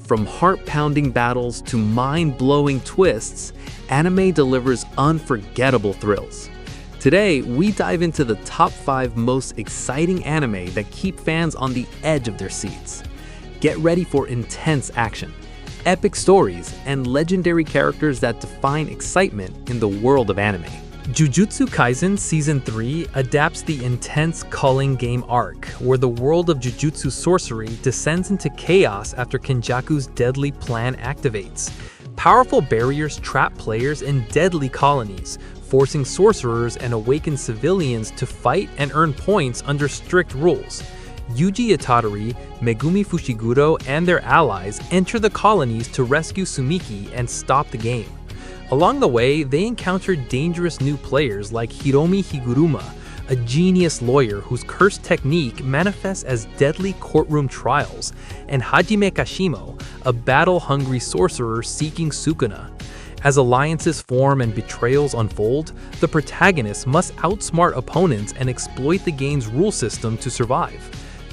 From heart-pounding battles to mind-blowing twists, anime delivers unforgettable thrills. Today, we dive into the top 5 most exciting anime that keep fans on the edge of their seats. Get ready for intense action, epic stories, and legendary characters that define excitement in the world of anime. Jujutsu Kaisen Season 3 adapts the intense Culling Game arc, where the world of Jujutsu sorcery descends into chaos after Kenjaku's deadly plan activates. Powerful barriers trap players in deadly colonies, forcing sorcerers and awakened civilians to fight and earn points under strict rules. Yuji Itadori, Megumi Fushiguro, and their allies enter the colonies to rescue Sumiki and stop the game. Along the way, they encounter dangerous new players like Hiromi Higuruma, a genius lawyer whose cursed technique manifests as deadly courtroom trials, and Hajime Kashimo, a battle-hungry sorcerer seeking Sukuna. As alliances form and betrayals unfold, the protagonists must outsmart opponents and exploit the game's rule system to survive.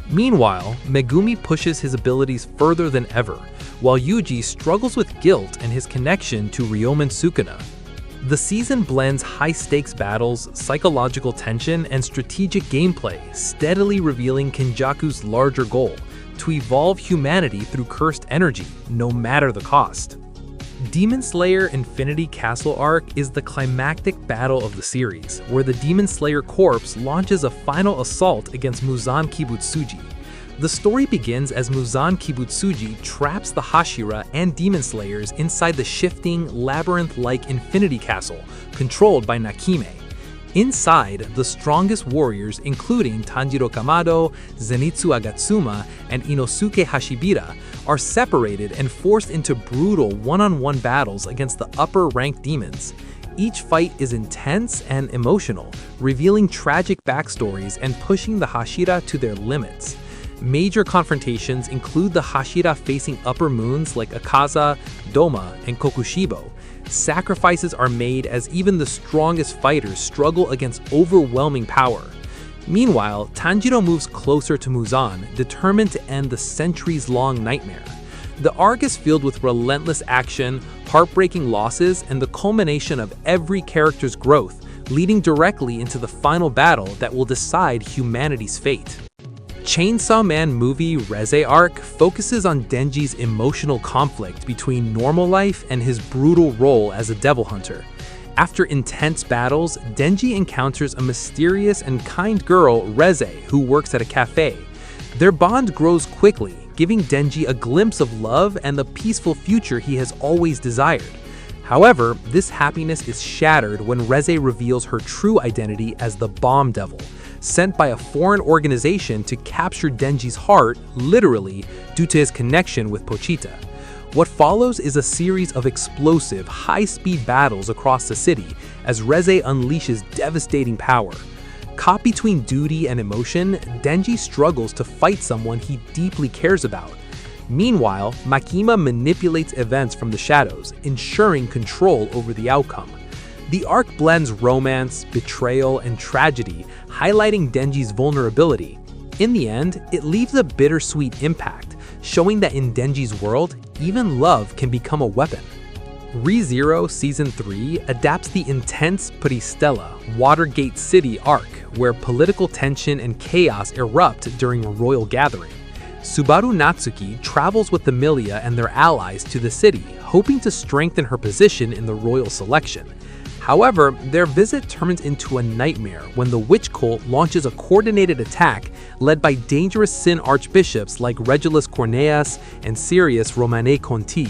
Meanwhile, Megumi pushes his abilities further than ever, while Yuji struggles with guilt and his connection to Ryomen Sukuna. The season blends high-stakes battles, psychological tension, and strategic gameplay, steadily revealing Kenjaku's larger goal: to evolve humanity through cursed energy, no matter the cost. Demon Slayer Infinity Castle arc is the climactic battle of the series, where the Demon Slayer Corps launches a final assault against Muzan Kibutsuji. The story begins as Muzan Kibutsuji traps the Hashira and Demon Slayers inside the shifting, labyrinth-like Infinity Castle, controlled by Nakime. Inside, the strongest warriors, including Tanjiro Kamado, Zenitsu Agatsuma, and Inosuke Hashibira, are separated and forced into brutal one-on-one battles against the upper-ranked demons. Each fight is intense and emotional, revealing tragic backstories and pushing the Hashira to their limits. Major confrontations include the Hashira facing upper moons like Akaza, Doma, and Kokushibo. Sacrifices are made as even the strongest fighters struggle against overwhelming power. Meanwhile, Tanjiro moves closer to Muzan, determined to end the centuries-long nightmare. The arc is filled with relentless action, heartbreaking losses, and the culmination of every character's growth, leading directly into the final battle that will decide humanity's fate. Chainsaw Man movie Reze arc focuses on Denji's emotional conflict between normal life and his brutal role as a devil hunter. After intense battles, Denji encounters a mysterious and kind girl, Reze, who works at a cafe. Their bond grows quickly, giving Denji a glimpse of love and the peaceful future he has always desired. However, this happiness is shattered when Reze reveals her true identity as the Bomb Devil, sent by a foreign organization to capture Denji's heart, literally, due to his connection with Pochita. What follows is a series of explosive, high-speed battles across the city as Reze unleashes devastating power. Caught between duty and emotion, Denji struggles to fight someone he deeply cares about. Meanwhile, Makima manipulates events from the shadows, ensuring control over the outcome. The arc blends romance, betrayal, and tragedy, highlighting Denji's vulnerability. In the end, it leaves a bittersweet impact, showing that in Denji's world, even love can become a weapon. ReZero Season 3 adapts the intense Pristella, Watergate City arc, where political tension and chaos erupt during a royal gathering. Subaru Natsuki travels with the Milia and their allies to the city, hoping to strengthen her position in the royal selection. However, their visit turns into a nightmare when the witch cult launches a coordinated attack led by dangerous Sin archbishops like Regulus Corneas and Sirius Romane Conti.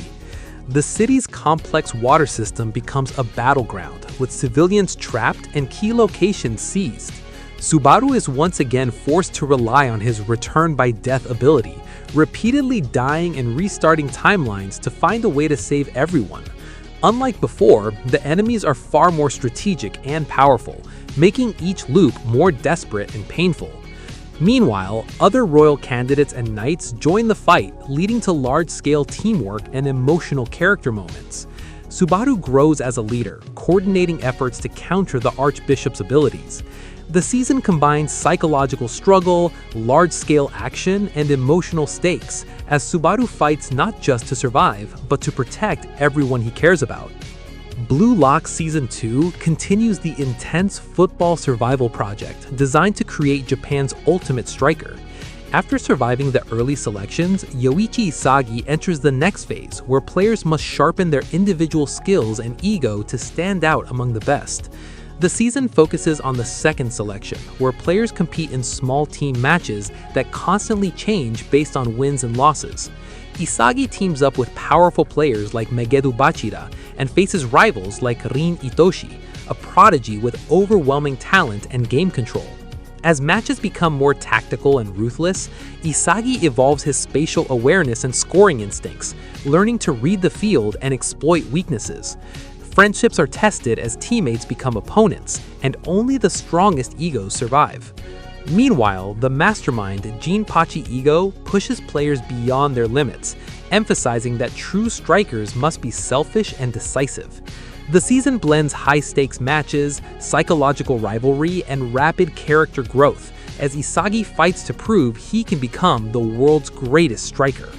The city's complex water system becomes a battleground, with civilians trapped and key locations seized. Subaru is once again forced to rely on his return-by-death ability, repeatedly dying and restarting timelines to find a way to save everyone. Unlike before, the enemies are far more strategic and powerful, making each loop more desperate and painful. Meanwhile, other royal candidates and knights join the fight, leading to large-scale teamwork and emotional character moments. Subaru grows as a leader, coordinating efforts to counter the Archbishop's abilities. The season combines psychological struggle, large-scale action, and emotional stakes, as Subaru fights not just to survive, but to protect everyone he cares about. Blue Lock Season 2 continues the intense football survival project designed to create Japan's ultimate striker. After surviving the early selections, Yoichi Isagi enters the next phase, where players must sharpen their individual skills and ego to stand out among the best. The season focuses on the second selection, where players compete in small team matches that constantly change based on wins and losses. Isagi teams up with powerful players like Megedu Bachira and faces rivals like Rin Itoshi, a prodigy with overwhelming talent and game control. As matches become more tactical and ruthless, Isagi evolves his spatial awareness and scoring instincts, learning to read the field and exploit weaknesses. Friendships are tested as teammates become opponents, and only the strongest egos survive. Meanwhile, the mastermind Jinpachi Ego pushes players beyond their limits, emphasizing that true strikers must be selfish and decisive. The season blends high-stakes matches, psychological rivalry, and rapid character growth, as Isagi fights to prove he can become the world's greatest striker.